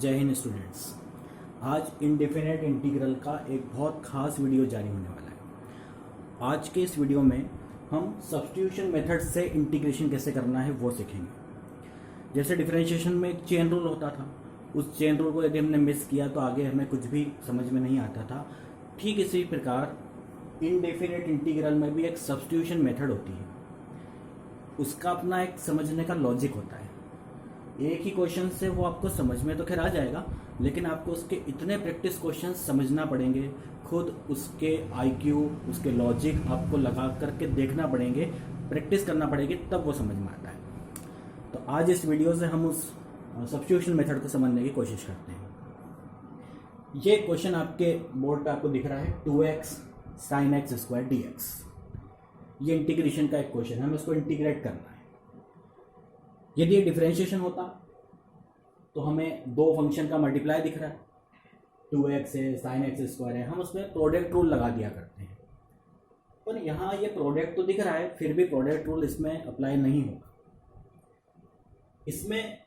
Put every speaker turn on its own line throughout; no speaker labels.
जय हिंद स्टूडेंट्स। आज indefinite integral का एक बहुत खास वीडियो जारी होने वाला है। आज के इस वीडियो में हम सब्स्टिट्यूशन मेथड से इंटीग्रेशन कैसे करना है वो सीखेंगे। जैसे डिफरेंशिएशन में एक चेन रूल होता था, उस चेन रूल को यदि हमने मिस किया तो आगे हमें कुछ भी समझ में नहीं आता था। ठीक इसी प्रकार इंडेफिनेट इंटीग्रल में भी एक सब्स्टिट्यूशन मेथड होती है, उसका अपना एक समझने का लॉजिक होता है। एक ही क्वेश्चन से वो आपको समझ में तो खैर आ जाएगा, लेकिन आपको उसके इतने प्रैक्टिस क्वेश्चन समझना पड़ेंगे, खुद उसके आईक्यू, उसके लॉजिक आपको लगा करके देखना पड़ेंगे, प्रैक्टिस करना पड़ेगी, तब वो समझ में आता है। तो आज इस वीडियो से हम उस सब्स्टिट्यूशन मेथड को समझने की कोशिश करते हैं। ये क्वेश्चन आपके बोर्ड पे आपको दिख रहा है, 2x sin x square dx। ये इंटीग्रेशन का एक क्वेश्चन है, हमें इसको इंटीग्रेट करना है। यदि ये डिफरेंशिएशन होता तो हमें दो फंक्शन का मल्टीप्लाई दिख रहा है, 2x है, sin x स्क्वायर है, हम उसमें प्रोडक्ट रूल लगा दिया करते हैं। पर यहाँ ये प्रोडक्ट तो दिख रहा है, फिर भी प्रोडक्ट रूल इसमें अप्लाई नहीं होगा। इसमें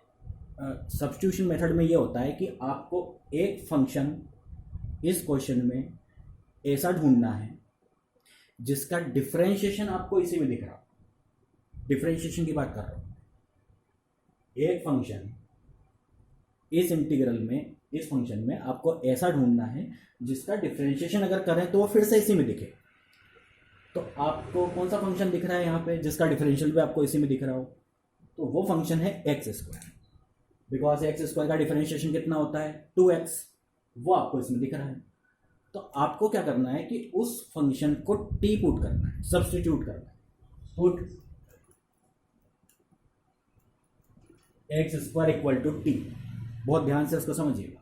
सब्स्टिट्यूशन मेथड में ये होता है कि आपको एक फंक्शन इस क्वेश्चन में ऐसा ढूंढना है जिसका डिफरेंशिएशन आपको इसी में दिख रहा हो। डिफरेंशिएशन की बात कर रहा हूँ। एक फंक्शन इस इंटीग्रल में, इस फंक्शन में आपको ऐसा ढूंढना है जिसका डिफरेंशिएशन अगर करें तो वो फिर से इसी में दिखे। तो आपको कौन सा फंक्शन दिख रहा है यहाँ पे जिसका डिफरेंशियल भी आपको इसी में दिख रहा हो? तो वो फंक्शन है x square. Because x square का डिफरेंशिएशन कितना होता है? 2x। वो आपको इसमें दिख रहा है। तो आपको क्या करना है कि उस फंक्शन को टी पुट करना है, सब्स्टिट्यूट करना है। Put x square equal to t. बहुत ध्यान से इसको समझिएगा।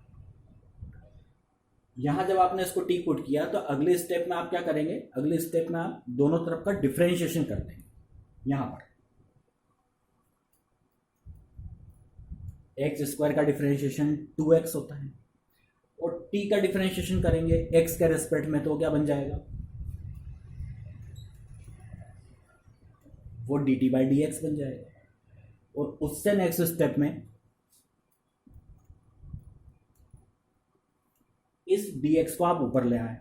यहां जब आपने इसको टी पुट किया तो अगले स्टेप में आप क्या करेंगे? अगले स्टेप में आप दोनों तरफ का डिफरेंशिएशन कर देंगे। यहां पर एक्स स्क्वायर का डिफरेंशिएशन 2x होता है और टी का डिफरेंशिएशन करेंगे एक्स के रेस्पेक्ट में, तो क्या बन जाएगा? वो dt बाई डी एक्स बन जाएगा। और उससे नेक्स्ट स्टेप में इस dx को आप ऊपर ले आए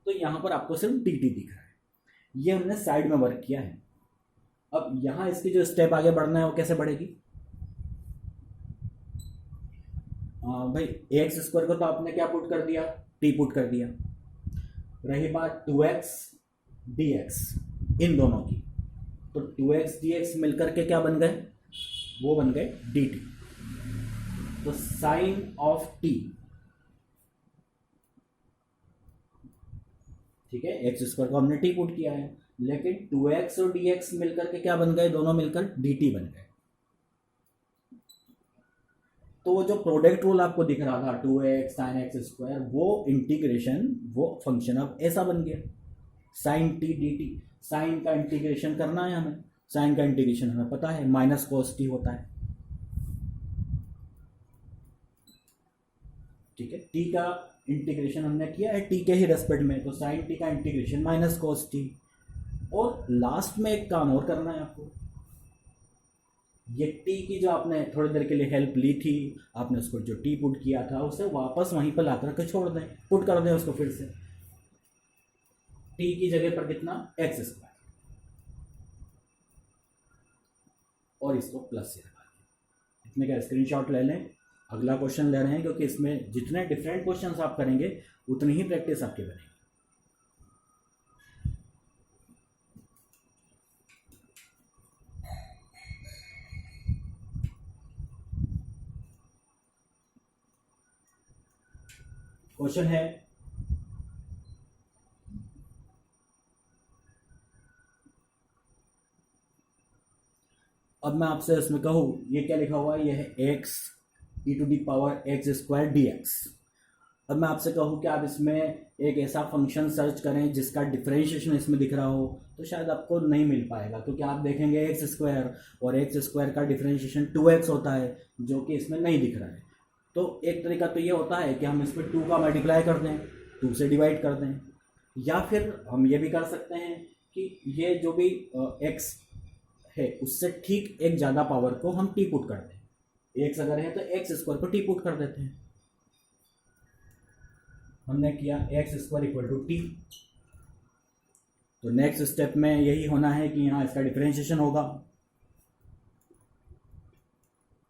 तो यहां पर आपको सिर्फ dt दिख रहा है। ये हमने साइड में वर्क किया है। अब यहां इसकी जो स्टेप आगे बढ़ना है वो कैसे बढ़ेगी? भाई एक्स स्क्वायर को तो आपने क्या पुट कर दिया? t पुट कर दिया। रही बात 2x dx, इन दोनों की, तो 2x dx मिलकर के क्या बन गए? वो बन गए dt। तो साइन ऑफ t, ठीक है, एक्स स्क्वायर को हमने t पुट किया है, लेकिन 2x और dx मिलकर के क्या बन गए? दोनों मिलकर dt बन गए। तो वो जो प्रोडक्ट रूल आपको दिख रहा था 2x sin x स्क्वायर, वो इंटीग्रेशन, वो फंक्शन अब ऐसा बन गया, साइन t dt। साइन का इंटीग्रेशन करना है हमें, साइन का इंटीग्रेशन हमें पता है माइनस cos t होता है, ठीक है। t का इंटीग्रेशन हमने किया है t के ही रेस्पेक्ट में, तो साइन t का इंटीग्रेशन माइनस cos t। और लास्ट में एक काम और करना है आपको, ये t की जो आपने थोड़ी देर के लिए हेल्प ली थी, आपने उसको जो t पुट किया था उसे वापस वहीं पर ला करके छोड़ दें, पुट कर दें उसको फिर से। t की जगह पर कितना? एक्स स्क्वायर, और इसको प्लस से लगा दें। इतने का स्क्रीनशॉट ले लें। अगला क्वेश्चन ले रहे हैं क्योंकि इसमें जितने डिफरेंट क्वेश्चंस आप करेंगे उतनी ही प्रैक्टिस आपकी बनेगी। क्वेश्चन है, अब मैं आपसे इसमें कहूँ, ये क्या लिखा हुआ है? ये है x e to the power x square dx। अब मैं आपसे कहूँ कि आप इसमें एक ऐसा फंक्शन सर्च करें जिसका डिफरेंशिएशन इसमें दिख रहा हो, तो शायद आपको नहीं मिल पाएगा, क्योंकि आप देखेंगे एक्स स्क्वायर, और एक्स स्क्वायर का डिफरेंशिएशन 2x होता है जो कि इसमें नहीं दिख रहा है। तो एक तरीका तो ये होता है कि हम इसमें 2 का मल्टीप्लाई कर दें, 2 से डिवाइड कर दें, या फिर हम ये भी कर सकते हैं कि ये जो भी x है उससे ठीक एक ज़्यादा पावर को हम t पुट कर दें। एक्स अगर है तो एक्स स्क्वायर को टी पुट कर देते हैं। हमने किया x square equal to t. तो नेक्स्ट स्टेप में यही होना है कि यहाँ इसका डिफरेंशिएशन होगा,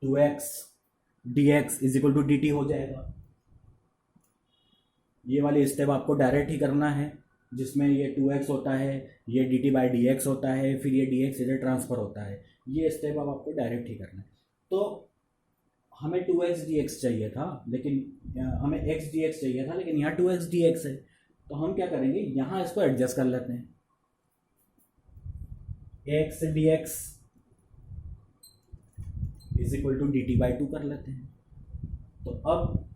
2x dx is equal to dt हो जाएगा। ये वाली स्टेप आपको डायरेक्ट ही करना है, जिसमें ये 2x होता है, ये dt बाई dx होता है, फिर ये dx इधर ट्रांसफर होता है। ये स्टेप अब आपको डायरेक्ट ही करना है। तो हमें 2x dx चाहिए था, लेकिन हमें x dx चाहिए था, लेकिन यहाँ 2x dx है। तो हम क्या करेंगे, यहाँ इसको एडजस्ट कर लेते हैं, x dx is equal to dt बाई 2 कर लेते हैं। तो अब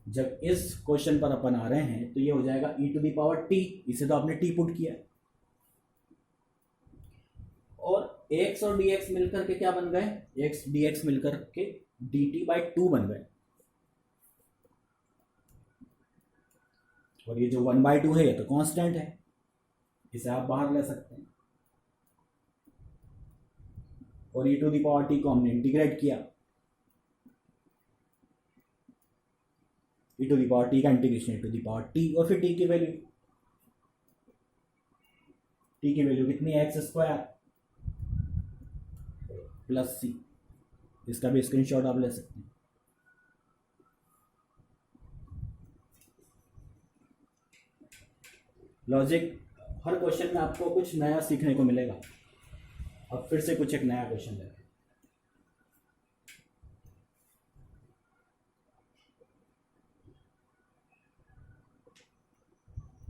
जब इस क्वेश्चन पर अपन आ रहे हैं तो ये हो जाएगा e to the power t, इसे तो आपने t पुट किया, और x और dx मिलकर के क्या बन गए, x dx मिलकर के dt बाई 2 बन गए। और ये जो 1/2 है ये तो कांस्टेंट है, इसे आप बाहर ले सकते हैं। और e to the power t को हमने इंटीग्रेट किया, e to the power t का integration e to the power t, और फिर t की वैल्यू कितनी है, एक्स स्क्वायर प्लस सी। इसका भी स्क्रीनशॉट आप ले सकते हैं। लॉजिक, हर क्वेश्चन में आपको कुछ नया सीखने को मिलेगा। अब फिर से कुछ एक नया क्वेश्चन लेते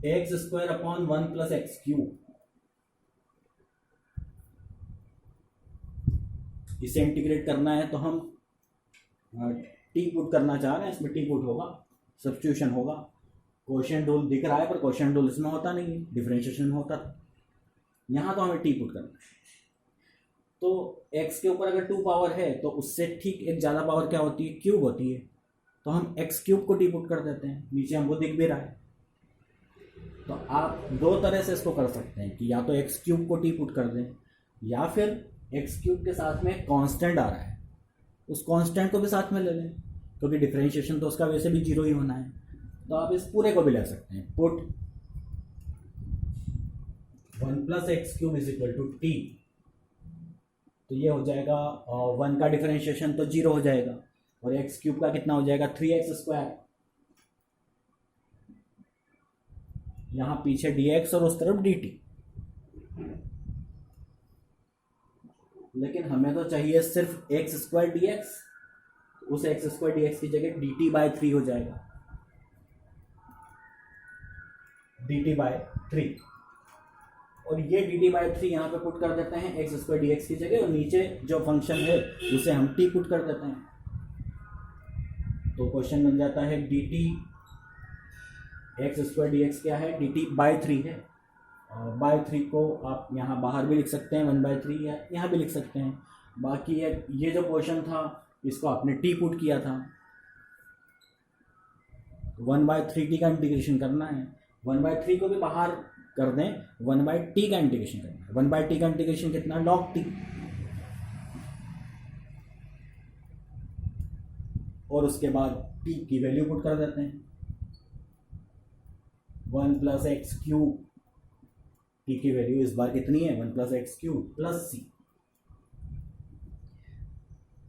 हैं। X square upon 1 plus x cube, इसे इंटीग्रेट करना है। तो हम टी पुट करना चाह रहे हैं, इसमें टी पुट होगा, सब्स्टिट्यूशन होगा। क्वोशिएंट रूल दिख रहा है पर क्वोशिएंट रूल इसमें होता नहीं है, डिफरेंशिएशन होता था। यहाँ तो हमें टी पुट करना है। तो x के ऊपर अगर 2 पावर है तो उससे ठीक एक ज़्यादा पावर क्या होती है, क्यूब होती है। तो हम x क्यूब को टी पुट कर देते हैं, नीचे हमको दिख भी रहा है। तो आप दो तरह से इसको कर सकते हैं कि या तो x क्यूब को टी पुट कर दें, या फिर x क्यूब के साथ में कांस्टेंट आ रहा है, उस कांस्टेंट को भी साथ में ले लें, क्योंकि डिफरेंशिएशन तो उसका वैसे भी 0 ही होना है। तो आप इस पूरे को भी ले सकते हैं, put 1 plus x cube is equal to t. तो ये हो जाएगा 1 का डिफरेंशिएशन तो 0 हो जाएगा, और एक्स क्यूब का कितना हो जाएगा, 3x स्क्वायर। यहाँ पीछे dx और उस तरफ dt। लेकिन हमें तो चाहिए सिर्फ एक्स स्क्वायर dx, उस एक्स स्क्वायर dx की जगह dt बाई 3 हो जाएगा, dt बाई 3। और ये dt बाई 3 यहाँ पे पुट कर देते हैं एक्स स्क्वायर dx की जगह, और नीचे जो फंक्शन है उसे हम t पुट कर देते हैं। तो क्वेश्चन बन जाता है dt एक्स स्क्वायर dx क्या है, dt बाई 3 है। बाई 3 को आप यहाँ बाहर भी लिख सकते हैं 1/3, या यहाँ भी लिख सकते हैं। बाकी ये जो क्वेश्चन था इसको आपने t पुट किया था, 1/3t का इंटीग्रेशन करना है। 1/3 को भी बाहर कर दें, 1/t का इंटीग्रेशन करना है। 1/t का इंटीग्रेशन कितना, log t। और उसके बाद t की वैल्यू पुट कर देते हैं, 1 प्लस एक्स क्यूब, टी की वैल्यू इस बार कितनी है, 1 प्लस एक्स क्यूब प्लस सी।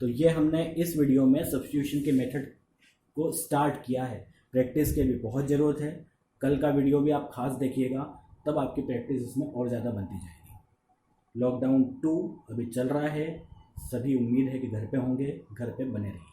तो ये हमने इस वीडियो में सब्स्टिट्यूशन के मेथड को स्टार्ट किया है। प्रैक्टिस की भी बहुत ज़रूरत है। कल का वीडियो भी आप खास देखिएगा, तब आपकी प्रैक्टिस इसमें और ज़्यादा बनती जाएगी। लॉकडाउन 2 अभी चल रहा है, सभी उम्मीद है कि घर पे होंगे, घर पे बने रहिए।